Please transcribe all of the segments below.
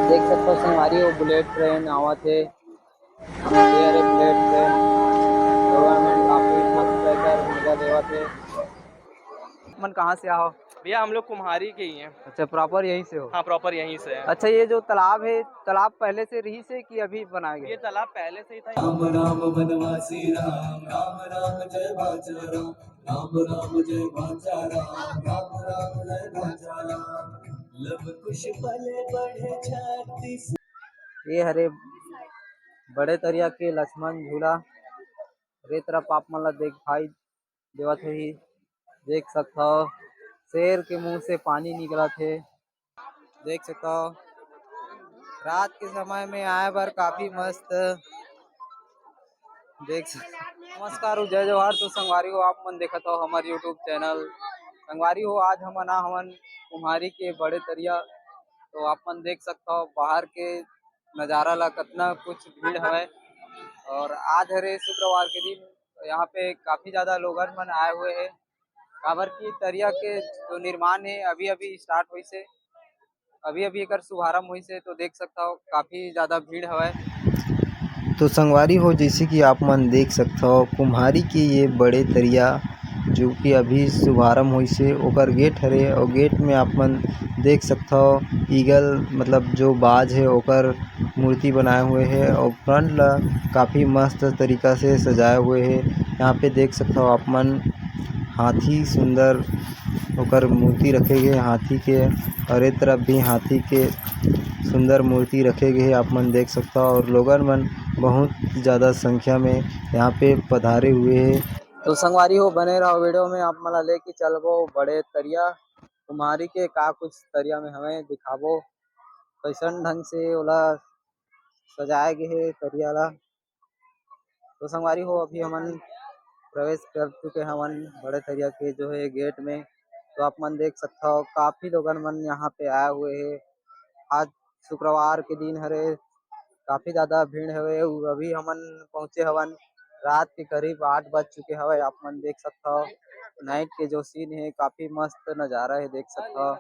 देख सकते हो संगवारी वो बुलेट ट्रेन आवत है। ये हरे बुलेट ट्रेन गवर्नमेंट काफी मस्त रहकर मजा देवत है। मन कहाँ से आओ? भैया हम लोग कुम्हारी के ही हैं। अच्छा, प्रॉपर यहीं से हो? हाँ, प्रॉपर यहीं से है। अच्छा, ये जो तालाब है, तालाब पहले से रही से कि अभी बनाया गया? ये तालाब पहले से ही था। राम राम बनवासी राम, राम राम जय बाचा राम, राम राम जय बाचा राम, राम राम जय बाचा राम। लव कुश पले बढ़े 36। ये हरे बड़े तरिया के लक्ष्मण झूला रे तरफ आप मन ला दिखाई देवत ही। देख सकते हो शेर के मुंह से पानी निकला थे। देख सकते हो रात के समय में आए बर काफी मस्त देख नमस्कार जय जवाहर। तो संगवारी हो आप मन देखत हो हमार यूट्यूब चैनल। संगवारी हो आज हम आना हवन कुम्हारी के बड़े तरिया। तो आप मन देख सकते हो बाहर के नज़ारा ला कितना कुछ भीड़ है। और आज हरे शुक्रवार के दिन यहाँ पे काफी ज्यादा लोगन मन आए हुए हैं। काबर की तरिया के जो निर्माण है अभी अभी स्टार्ट हुई से, अभी अभी एक शुभारंभ हुई से। तो देख सकता हो काफी ज्यादा भीड़ है। तो संगवारी हो जैसे कि आप मन देख सकते हो कुम्हारी के ये बड़े तरिया जो कि अभी शुभारंभ हुई से ओकर गेट हरे। और गेट में आप मन देख सकते हो ईगल मतलब जो बाज है ओकर मूर्ति बनाए हुए हैं। और फ्रंट ला काफ़ी मस्त तरीका से सजाए हुए हैं। यहाँ पे देख सकते हो आप मन हाथी सुंदर ओकर मूर्ति रखे गए हाथी के। और एक तरफ भी हाथी के सुंदर मूर्ति रखे गए आप मन देख सकता हो। और लोगन मन बहुत ज़्यादा संख्या में यहाँ पे पधारे हुए हैं। तो संगवारी हो बने रहो वीडियो में, आप मला लेके चलबो बड़े तरिया कुम्हारी के का कुछ तरिया में हमें दिखाबो कैसन ढंग से ओला सजाए गए है तरिया ला। तो संगवारी हो अभी हमन प्रवेश कर चुके हमन बड़े तरिया के जो है गेट में। तो आप मन देख सकते हो काफी लोगन मन यहाँ पे आए हुए हैं। आज शुक्रवार के दिन हरे काफी ज्यादा भीड़ है। अभी हमन पहुंचे हवन रात के करीब 8 बज चुके हवे। आप मन देख सकते हो नाइट के जो सीन है काफी मस्त नजारा है देख सकते हो।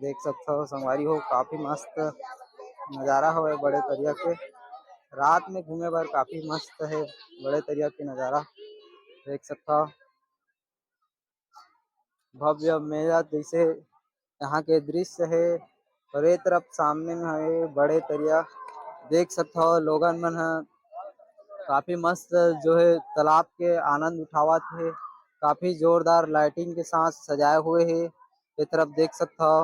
देख सकते हो संगवारी हो काफी मस्त नजारा है बड़े तरिया के। रात में घूमे बर काफी मस्त है बड़े तरिया के नजारा देख सकता हो। भव्य मेला जैसे यहाँ के दृश्य है। और एक तरफ सामने में है बड़े तरिया देख सकते हो लोगन मन काफी मस्त जो है तालाब के आनंद उठावत है। काफी जोरदार लाइटिंग के साथ सजाए हुए है। एक तरफ देख सकते हो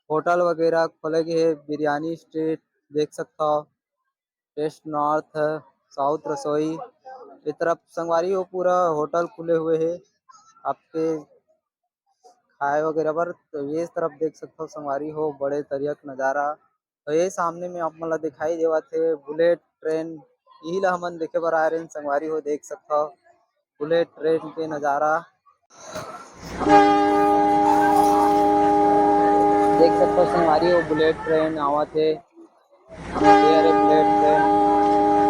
होटल वगैरह खोले गए है। बिरयानी स्ट्रीट देख सकते हो, टेस्ट नॉर्थ, साउथ रसोई। इस तरफ संगवारी हो पूरा होटल खुले हुए है आपके खाए वगैरह पर। तो ये इस तरफ देख सकते हो संगवारी हो बड़े तरिया का नज़ारा। तो ये सामने में आप मन ला दिखाई देवा थे बुलेट ट्रेन यही ला हमन देखे बर आए रहे संगवारी हो देख सकते हो बुलेट ट्रेन के नज़ारा देख सकते हो संगवारी हो बुलेट ट्रेन आवत है। ये हरे बुलेट ट्रेन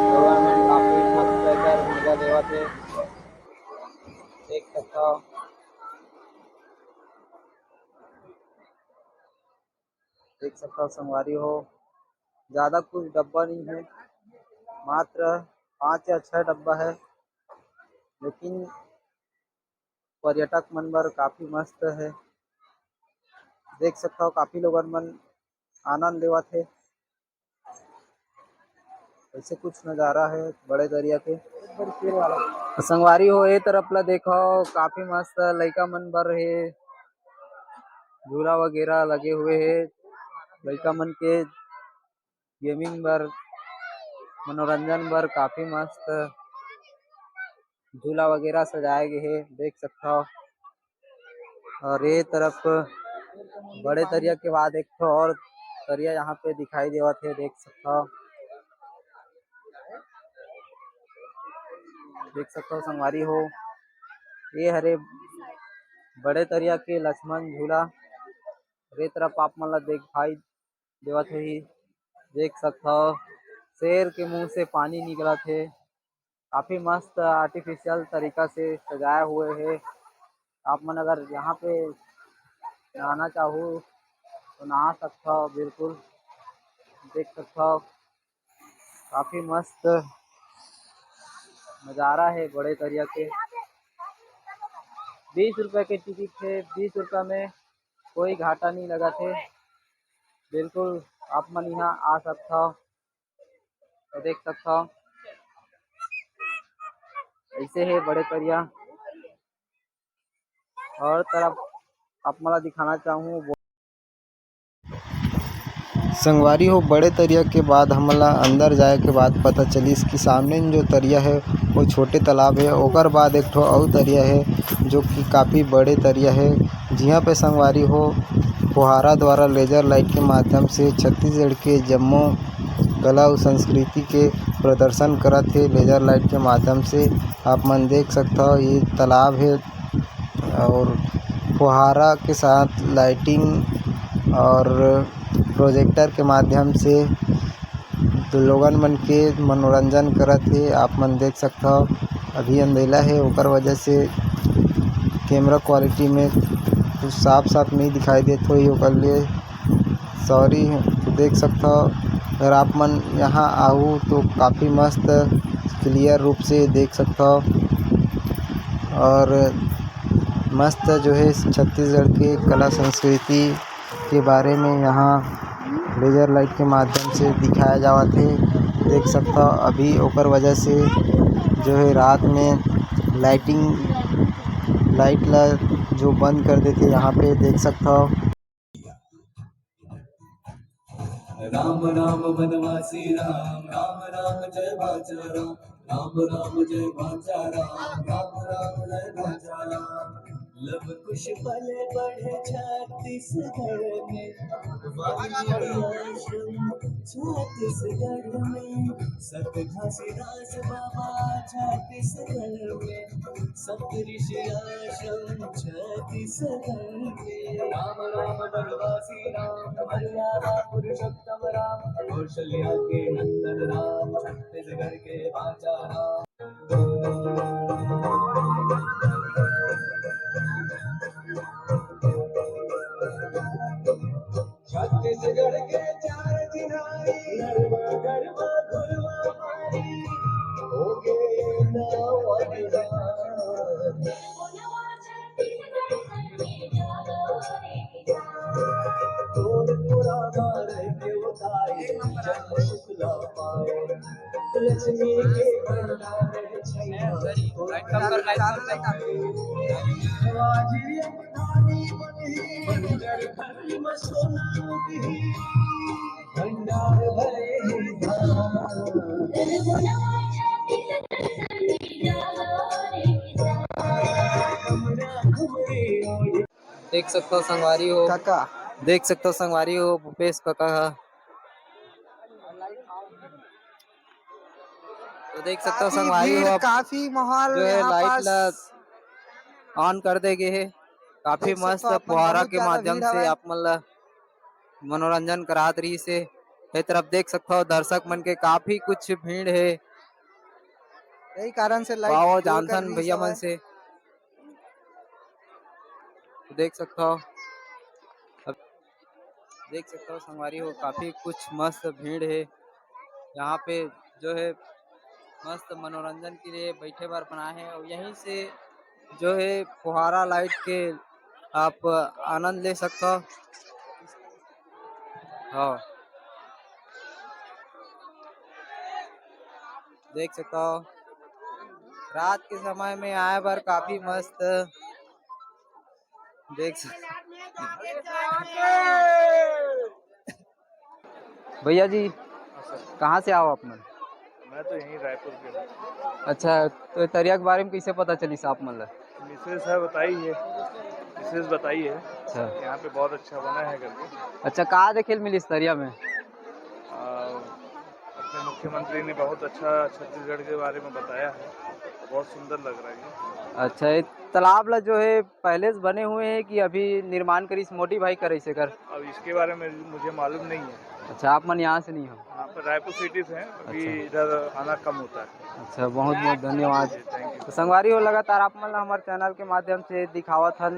गवर्नमेंट काफी मस्त रहकर मजा देवत है देख सकते हो। देख सकते हो संगवारी हो ज्यादा कुछ डब्बा नहीं है, मात्र 5 या 6 डब्बा है। लेकिन पर्यटक मन बर काफी मस्त है देख सकता हो काफी लोगन मन आनंद लेवत है। ऐसे कुछ नज़ारा है बड़े दरिया के। संगवारी हो ए तरफ ला देखो काफी मस्त लइका मन बर है झूला वगैरह लगे हुए है। लइका मन के गेमिंग बर मनोरंजन बर काफी मस्त झूला वगैरह सजाए गए है देख सकता हो। और ये तरफ बड़े तरिया के बाद एक तो और तरिया यहाँ पे दिखाई देवा थे देख सकता हो। देख सकते हो संगवारी हो ये हरे बड़े तरिया के लक्ष्मण झूला रे तरफ आप मन ला दिखाई देवा थे ही देख सकता हो शेर के मुंह से पानी निकला थे। काफी मस्त आर्टिफिशियल तरीका से सजाए हुए है। आप मन अगर यहाँ पे नहाना चाहो तो नहा सकता हो, बिल्कुल देख सकता हो। काफी मस्त नज़ारा है बड़े दरिया के। 20 रुपए के टिकट थे, 20 रुपये में कोई घाटा नहीं लगा थे। बिल्कुल आप मन यहाँ आ सकता हो तो देख सकता हो। ऐसे है बड़े दरिया। और तरफ आप मला दिखाना चाहूँ संगवारी हो बड़े तरिया के बाद हमला अंदर जाए के बाद पता चलिस कि सामने जो तरिया है वो छोटे तालाब है। ओकर बाद एक ठो और तरिया है जो कि काफ़ी बड़े तरिया है। जिहाँ पे संगवारी हो फुहारा द्वारा लेजर लाइट के माध्यम से छत्तीसगढ़ के जम्मो कला और संस्कृति के प्रदर्शन करत है लेजर लाइट के माध्यम से। आप मन देख सकता हो ये तालाब है और फुहारा के साथ लाइटिंग और प्रोजेक्टर के माध्यम से तो लोगन मन के मनोरंजन करत है। आप मन देख सकता हो अभी अंधेला है ओकर वजह से कैमरा क्वालिटी में कुछ साफ साफ नहीं दिखाई देत होई ओकर लिए सॉरी। तो देख सकता हो अगर आप मन यहाँ आओ तो काफ़ी मस्त क्लियर रूप से देख सकता हो। और मस्त जो है छत्तीसगढ़ के कला संस्कृति के बारे में यहाँ लेजर लाइट के माध्यम से दिखाया जावत है। देख सकता हो अभी ओकर वजह से जो है रात में लाइट ला जो बंद कर देते यहाँ पे देख सकता हो। राम राम वनवासी राम राम राम जय बाचा राम राम राम जय बाचा राम राम राम जय बाचा राम। लव कुश पले बढ़े छत्तीसगढ़ में छत्तीसगढ़ में सत घासीदास बाबा छत्तीसगढ़ में सप्त ऋषि आश्रम छत्तीसगढ़ में। राम राम वनवासी राम मर्यादा पुरुषोत्तम राम कौशल्या के नंदन राम छत्तीसगढ़ के बाचा राम। छत्तीसगढ़ के चार चिनारी गरबा गरबा धुरवा मारी हो गए नाव अधिराज। तोड़ पुराना के उतारे जन्म शुक्ला पाए लक्ष्मी के भंडार है छैया वाजिरी अवधानी बनी बंदर घर में सोना दी भंडार भरे ही देख सकते हो संगवारी हो काका देख सकते हो संगवारी हो भूपेश काका का। तो देख सकते हो संगवारी हो अब काफी माहौल जो है यहाँ लाइट पास ला ऑन कर देगे है। काफी देख सकते मस्त हो आप मन फुहारा बहुत के ज्यादा माध्यम भीड़ से हवय। आप मन ला मनोरंजन करात रही से। ये तरफ देख सकते हो दर्शक मन के काफी कुछ भीड़ है। यही कारण से लाइट वाह खोल कर जानसन दी भैया मन से देख सकते हो। अब देख सकते हो संगवारी हो काफी कुछ मस्त भीड़ है यहाँ पे जो है मस्त मनोरंजन के लिए बैठे बार बनाए हैं। और यहीं से जो है फुहारा लाइट के आप आनंद ले सकते हो। हाँ देख सकते हो रात के समय में आए बार काफी मस्त देख सकते भैया जी कहाँ से आओ आप मन? मैं तो यहीं रायपुर के हूँ। अच्छा तो तरिया के बारे में कैसे पता चली आप मन ला? मिसेज है बताई है, मिसेज बताई है अच्छा यहाँ पे बहुत अच्छा बना है करके। अच्छा कहाँ देखे मिली इस तरिया में? अपने मुख्यमंत्री ने बहुत अच्छा छत्तीसगढ़ के बारे में बताया है, बहुत सुंदर लग रहा है ये। अच्छा ये तालाब ला जो है पहले से बने हुए हैं कि अभी निर्माण करी मोटी भाई करे से कर? अब इसके बारे में मुझे मालूम नहीं है। अच्छा, आप मन यहाँ से नहीं हो? यहाँ पर रायपुर सिटी से हैं, अभी अच्छा। इधर आना कम होता है। अच्छा, बहुत बहुत धन्यवाद। Thank you. तो संगवारी हो लगातार आप मन ला हमारे चैनल के माध्यम से दिखावत हन,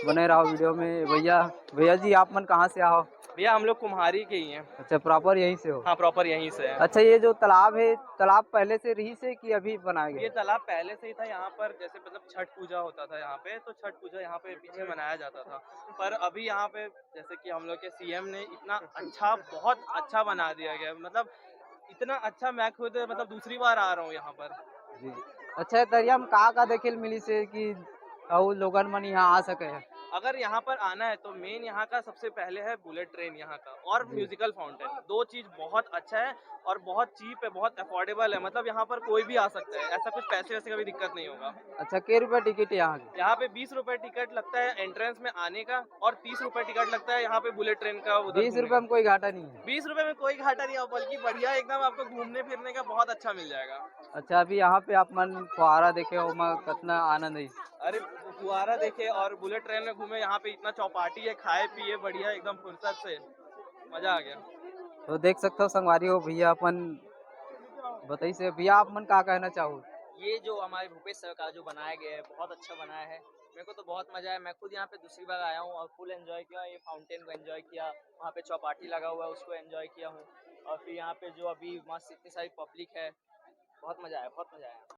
बने रहो वीडियो में। भैया भैया जी, आप मन कहाँ से आओ? भैया हम लोग कुम्हारी के ही हैं। अच्छा, प्रॉपर यहीं से हो? हाँ, प्रॉपर यहीं से है। अच्छा, ये जो तालाब है, तालाब पहले से रही से कि अभी बनाया ये गया? तालाब पहले से ही था यहाँ पर, जैसे मतलब छठ पूजा होता था यहाँ पे, तो छठ पूजा यहाँ पे पीछे मनाया जाता था। पर अभी यहाँ पे जैसे कि हम लोग के सीएम ने इतना अच्छा, बहुत अच्छा बना दिया गया, मतलब इतना अच्छा, मैं खुद मतलब दूसरी बार आ रहा हूँ यहाँ पर। जी। अच्छा, तरिया में का देखे मिली से कि और लोगन मन यहाँ आ सके है? अगर यहाँ पर आना है तो मेन यहाँ का सबसे पहले है बुलेट ट्रेन यहाँ का, और जी। Musical fountain. दो चीज बहुत अच्छा है और बहुत चीप है, बहुत अफोर्डेबल है, मतलब यहाँ पर कोई भी आ सकता है, ऐसा कुछ पैसे वैसे का भी दिक्कत नहीं होगा। अच्छा, के रुपये टिकट है यहाँ की? यहाँ पे 20 रुपए टिकट लगता है एंट्रेंस में आने का, और 30 रुपए टिकट लगता है यहाँ पे बुलेट ट्रेन का उधर 20 रुपये में कोई घाटा नहीं है? 20 रुपए में कोई घाटा नहीं है, बल्कि बढ़िया एकदम आपको घूमने फिरने का बहुत अच्छा मिल जाएगा। अच्छा, अभी यहाँ पे आप मन फुहारा देखे हो, मैं कितना आनंद है। अरे फुहारा देखे और बुलेट ट्रेन में घूमे, यहाँ पे इतना चौपाटी है, खाए पिए बढ़िया एकदम फुर्सत से, मजा आ गया। तो देख सकते हो संगवारी हो, भैया अपन बताइए से, भैया आप मन का कहना चाहो? ये जो हमारे भूपेश सर का जो बनाया गया है, बहुत अच्छा बनाया है। मेरे को तो बहुत मजा आया। मैं खुद यहाँ पे दूसरी बार आया हूँ और फुल एंजॉय किया। ये फाउंटेन को एंजॉय किया, वहाँ पे चौपाटी लगा हुआ है उसको एंजॉय किया हूँ, और फिर यहाँ पे जो अभी मस्त इतनी सारी पब्लिक है, बहुत मजा आया, बहुत मजा आया।